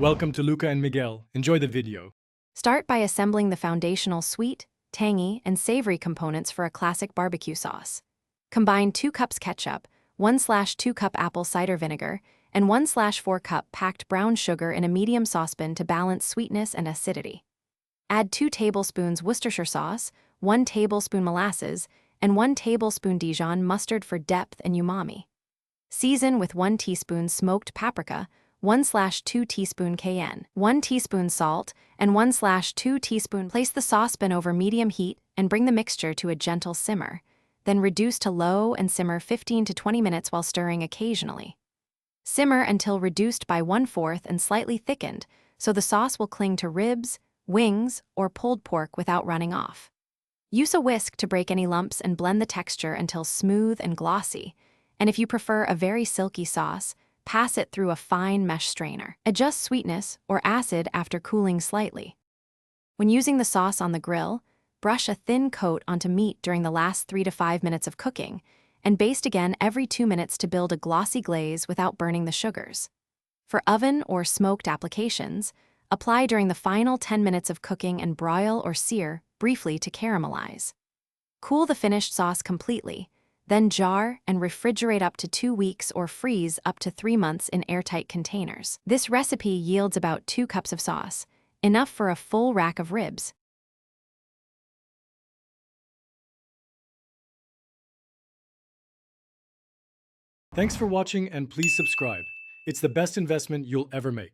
Welcome to Luca and Miguel. Enjoy the video. Start by assembling the foundational sweet, tangy, and savory components for a classic barbecue sauce. Combine 2 cups ketchup, 1/2 cup apple cider vinegar, and 1/4 cup packed brown sugar in a medium saucepan to balance sweetness and acidity. Add 2 tablespoons Worcestershire sauce, 1 tablespoon molasses, and 1 tablespoon Dijon mustard for depth and umami. Season with 1 teaspoon smoked paprika, 1/2 teaspoon cayenne, 1 teaspoon salt, and 1/2 teaspoon. Place the saucepan over medium heat and bring the mixture to a gentle simmer. Then reduce to low and simmer 15 to 20 minutes while stirring occasionally. Simmer until reduced by 1/4 and slightly thickened, so the sauce will cling to ribs, wings, or pulled pork without running off. Use a whisk to break any lumps and blend the texture until smooth and glossy. And if you prefer a very silky sauce, pass it through a fine mesh strainer. Adjust sweetness or acid after cooling slightly. When using the sauce on the grill, brush a thin coat onto meat during the last 3 to 5 minutes of cooking, and baste again every 2 minutes to build a glossy glaze without burning the sugars. For oven or smoked applications, apply during the final 10 minutes of cooking and broil or sear briefly to caramelize. Cool the finished sauce completely, then jar and refrigerate up to 2 weeks or freeze up to 3 months in airtight containers. This recipe yields about 2 cups of sauce, enough for a full rack of ribs. Thanks for watching and please subscribe. It's the best investment you'll ever make.